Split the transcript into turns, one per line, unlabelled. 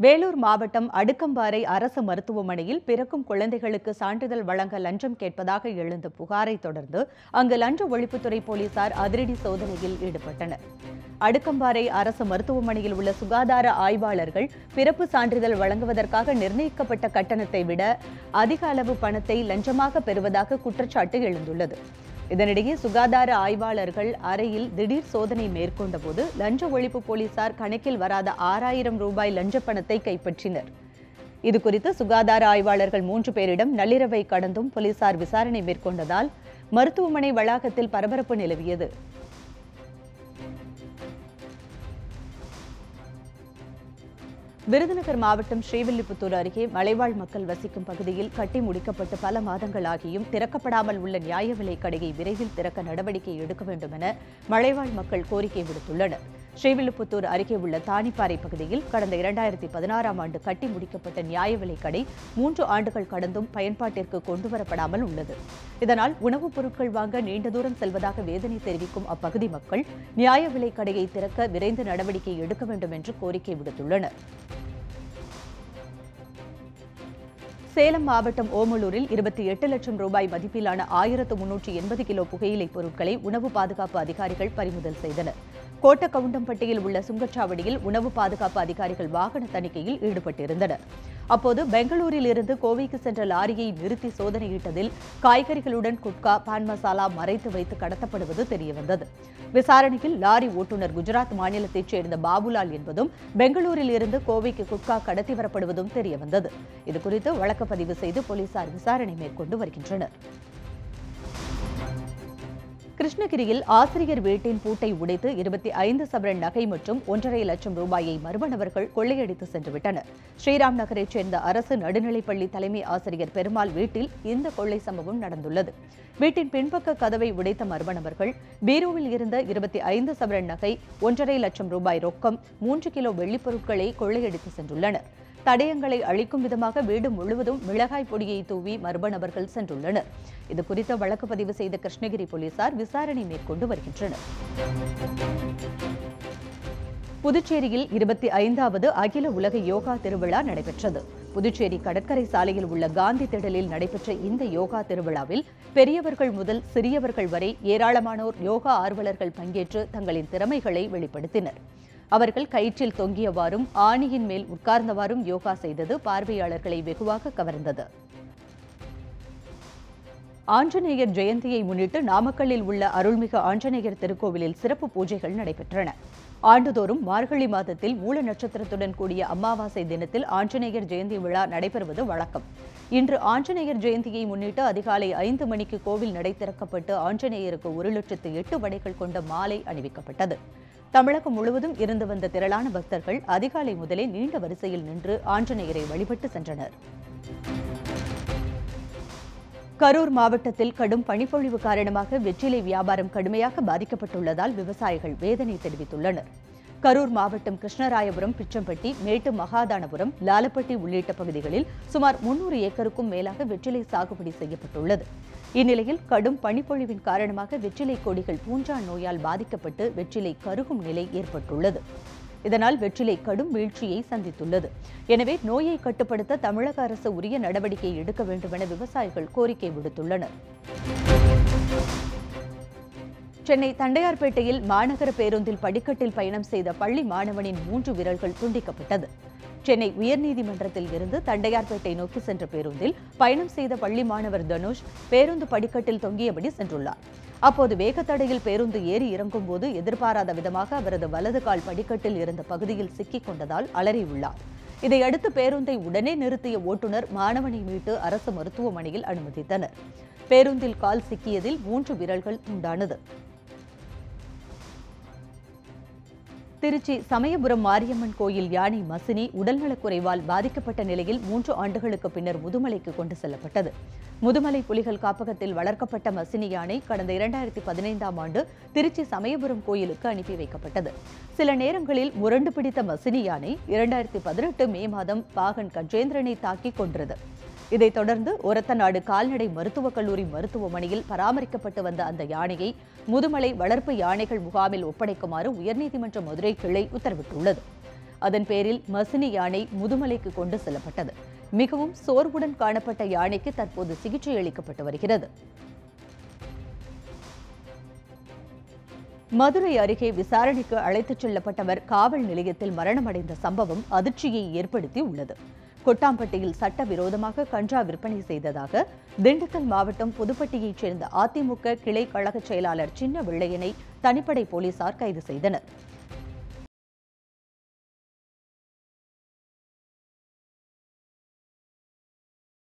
வேலூர் மாவட்டம் அடுக்கம்பாறை அரசு மருத்துவமனையில் பிறக்கும் குழந்தைகளுக்கு சான்றிதழ் வழங்க லஞ்சம் கேட்பதாக எழுந்த புகாரை தொடர்ந்து அங்கு லஞ்ச ஒழிப்புத்துறை போலீசார் அதிரடி சோதனையில் ஈடுபட்டனர். அடுக்கம்பாறை அரசு மருத்துவமனையில் உள்ள சுகாதார ஆய்வாளர்கள் பிறப்பு சான்றிதழ் வழங்குவதற்காக நிர்ணயிக்கப்பட்ட கட்டணத்தை விட அதிக அளவு பணத்தை லஞ்சமாக பெறுவதாக குற்றச்சாட்டு எழுந்துள்ளது. இதனிடையே சுகாதார ஆய்வாளர்கள் அறையில் திடீர் சோதனை மேற்கொண்டபோது லஞ்ச ஒழிப்பு போலீசார் கணக்கில் வராத 6000 ரூபாய் லஞ்ச பணத்தை கைப்பற்றினர். இதுகுறித்து சுகாதார ஆய்வாளர்கள் 3 பேரிடம் நள்ளிரவை கடந்தும் போலீசார் விசாரணை மேற்கொண்டதால் மருத்துவமனை வளாகத்தில் பரபரப்பு நிலவியது. விருதுநகர் மாவட்டம் ஸ்ரீவில்லிபுத்தூர் அருகே மலைவாழ் மக்கள் வசிக்கும் பகுதியில் கட்டி முடிக்கப்பட்டு பல மாதங்களாகியும் திறக்கப்படாமல் உள்ள நியாய விலைக் கடையை விரைவில் திறக்க நடவடிக்கை எடுக்க வேண்டும் என மலைவாழ் மக்கள் கோரிக்கை விடுத்துள்ளனர். ஸ்ரீவில்லிபுத்தூர் அருகே உள்ள தானிப்பாறை பகுதியில் கடந்த 2016ஆம் ஆண்டு கட்டி முடிக்கப்பட்ட நியாய விலைக் கடை 3 ஆண்டுகள் கடந்தும் பயன்பாட்டிற்கு கொண்டுவரப்படாமல் உள்ளது. இதனால் உணவுப் பொருட்கள் வாங்க நீண்ட தூரம் செல்வதாக வேதனை தெரிவிக்கும் அப்பகுதி மக்கள் நியாய விலைக் கடையை திறக்க விரைந்து நடவடிக்கை எடுக்க வேண்டும் என்று கோரிக்கை விடுத்துள்ளனர். சேலம் மாவட்டம் ஓமலூரில் 28 லட்சம் ரூபாய் மதிப்பிலான 1380 கிலோ புகையிலை பொருட்களை உணவு பாதுகாப்பு அதிகாரிகள் பறிமுதல் செய்தனர். கோட்டக்கவுண்டம்பட்டியில் உள்ள சுங்கச்சாவடியில் உணவு பாதுகாப்பு அதிகாரிகள் வாகன தணிக்கையில் ஈடுபட்டிருந்தனர். அப்போது பெங்களூரில் இருந்து கோவைக்கு சென்ற லாரியை நிறுத்தி சோதனையிட்டதில் காய்கறிகளுடன் குட்கா, பான் மசாலா மறைத்து வைத்து கடத்தப்படுவது தெரியவந்தது. விசாரணையில் லாரி ஓட்டுநர் குஜராத் மாநிலத்தைச் சேர்ந்த பாபுலால் என்பதும் பெங்களூரில் இருந்து கோவைக்கு குட்கா கடத்தி வரப்படுவதும் தெரியவந்தது. இதுகுறித்து வழக்கு பதிவு செய்து போலீசார் விசாரணை மேற்கொண்டு வருகின்றனர். கிருஷ்ணகிரியில் ஆசிரியர் வீட்டின் பூட்டை உடைத்து 25 சவரன் நகை மற்றும் 1.5 லட்சம் ரூபாயை மர்ம நபர்கள் கொள்ளையடித்து சென்றுவிட்டனர். ஸ்ரீராம் நகரைச் சேர்ந்த அரசு நடுநிலைப்பள்ளி தலைமை ஆசிரியர் பெருமாள் வீட்டில் இந்த கொள்ளை சம்பவம் நடந்துள்ளது. வீட்டின் பின்பக்க கதவை உடைத்த மர்ம நபர்கள் பீரோவில் இருந்த 25 சவரன் நகை, 1.5 லட்சம் ரூபாய் ரொக்கம், 3 கிலோ வெள்ளிப் பொருட்களை கொள்ளையடித்து சென்றுள்ளனர். தடயங்களை அளிக்கும் விதமாக வீடு முழுவதும் மிளகாய் பொடியை தூவி மர்ம நபர்கள் சென்றுள்ளனர். இதுகுறித்த வழக்கு பதிவு செய்த கிருஷ்ணகிரி போலீசார் விசாரணை மேற்கொண்டு வருகின்றனர். புதுச்சேரியில் 25வது அகில உலக யோகா திருவிழா நடைபெற்றது. புதுச்சேரி கடற்கரை சாலையில் உள்ள காந்தி திடலில் நடைபெற்ற இந்த யோகா திருவிழாவில் பெரியவர்கள் முதல் சிறியவர்கள் வரை ஏராளமானோர் யோகா ஆர்வலர்கள் பங்கேற்று தங்களின் திறமைகளை வெளிப்படுத்தினர். அவர்கள் கயிற்றில் தொங்கியவாறும் ஆணியின் மேல் உட்கார்ந்தவாறும் யோகா செய்தது பார்வையாளர்களை வெகுவாக கவர்ந்தது. ஆஞ்சநேயர் ஜெயந்தியை முன்னிட்டு நாமக்கல்லில் உள்ள அருள்மிகு ஆஞ்சநேயர் திருக்கோவிலில் சிறப்பு பூஜைகள் நடைபெற்றன. ஆண்டுதோறும் மார்கழி மாதத்தில் மூல நட்சத்திரத்துடன் கூடிய அமாவாசை தினத்தில் ஆஞ்சநேயர் ஜெயந்தி விழா நடைபெறுவது வழக்கம். இன்று ஆஞ்சநேயர் ஜெயந்தியை முன்னிட்டு அதிகாலை 5 மணிக்கு கோவில் நடை திறக்கப்பட்டு ஆஞ்சநேயருக்கு 1,08 வடைகள் கொண்ட மாலை அணிவிக்கப்பட்டது. தமிழகம் முழுவதும் இருந்து வந்த திரளான பக்தர்கள் அதிகாலை முதலே நீண்ட வரிசையில் நின்று ஆஞ்சநேயரை வழிபட்டு சென்றனர். கரூர் மாவட்டத்தில் கடும் பனிப்பொழிவு காரணமாக வெற்றிலை வியாபாரம் கடுமையாக பாதிக்கப்பட்டுள்ளதால் விவசாயிகள் வேதனை தெரிவித்துள்ளனர். கரூர் மாவட்டம் கிருஷ்ணராயபுரம், பிச்சம்பட்டி, மேட்டு மகாதானபுரம், லாலப்பட்டி உள்ளிட்ட பகுதிகளில் சுமார் 300 ஏக்கருக்கும் மேலாக வெற்றிலை சாகுபடி செய்யப்பட்டுள்ளது. இந்நிலையில் கடும் பனிப்பொழிவின் காரணமாக வெற்றிலை கொடிகள் பூஞ்சான் நோயால் பாதிக்கப்பட்டு வெற்றிலை கருகும் நிலை ஏற்பட்டுள்ளது. இதனால் வெற்றிலை கடும் வீழ்ச்சியை சந்தித்துள்ளது. எனவே நோயை கட்டுப்படுத்த தமிழக அரசு உரிய நடவடிக்கை எடுக்க வேண்டும் என விவசாயிகள் கோரிக்கை விடுத்துள்ளனர். சென்னை தண்டையார்பேட்டையில் மாநகர பேருந்தில் படிக்கட்டில் பயணம் செய்த பள்ளி மாணவனின் 3 விரல்கள் துண்டிக்கப்பட்டது. சென்னை உயர்நீதிமன்றத்தில் இருந்து தண்டையார்பேட்டை நோக்கி சென்ற பேருந்தில் பயணம் செய்த பள்ளி மாணவர் தனுஷ் பேருந்து படிக்கட்டில் தொங்கியபடி சென்றுள்ளார். அப்போது வேகத்தடையில் பேருந்து ஏறி இறங்கும் போது எதிர்பாராத விதமாக அவரது வலது கால் படிக்கட்டில் இருந்த பகுதியில் சிக்கிக் கொண்டதால் அலறியுள்ளார். இதையடுத்து பேருந்தை உடனே நிறுத்திய ஓட்டுநர் மாணவனை மீட்டு அரசு மருத்துவமனையில் அனுமதித்தனர். பேருந்தில் கால் சிக்கியதில் 3 விரல்கள் துண்டானது. திருச்சி சமயபுரம் மாரியம்மன் கோயில் யானை மசினி உடல்நலக்குறைவால் பாதிக்கப்பட்ட நிலையில் 3 ஆண்டுகளுக்கு பின்னர் முதுமலைக்கு கொண்டு செல்லப்பட்டது. முதுமலை புலிகள் காப்பகத்தில் வளர்க்கப்பட்ட மசினி யானை கடந்த 2015ஆம் ஆண்டு திருச்சி சமயபுரம் கோயிலுக்கு அனுப்பி வைக்கப்பட்டது. சில நேரங்களில் முரண்டு பிடித்த மசினி யானை 2018 மே மாதம் பாகன் கஜேந்திரனை தாக்கி கொன்றது. இதைத் தொடர்ந்து ஒரத்தநாடு கால்நடை மருத்துவக் கல்லூரி மருத்துவமனையில் பராமரிக்கப்பட்டு வந்த அந்த யானையை முதுமலை வளர்ப்பு யானைகள் முகாமில் ஒப்படைக்குமாறு உயர்நீதிமன்ற மதுரை கிளை உத்தரவிட்டுள்ளது. அதன் பேரில் மசினி யானை முதுமலைக்கு கொண்டு செல்லப்பட்டது. மிகவும் சோர்வுடன் காணப்பட்ட யானைக்கு தற்போது சிகிச்சை அளிக்கப்பட்டு வருகிறது. மதுரை அருகே விசாரணைக்கு அழைத்துச் செல்லப்பட்டவர் காவல் நிலையத்தில் மரணமடைந்த சம்பவம் அதிர்ச்சியை ஏற்படுத்தி உள்ளது. கொட்டாம்பட்டியில் சட்டவிரோதமாக கஞ்சா விற்பனை செய்ததாக திண்டுக்கல் மாவட்டம் புதுப்பட்டியைச் சேர்ந்த அதிமுக கிளை கழக செயலாளர் சின்ன வெள்ளையனை தனிப்படை போலீசார் கைது செய்தனர்.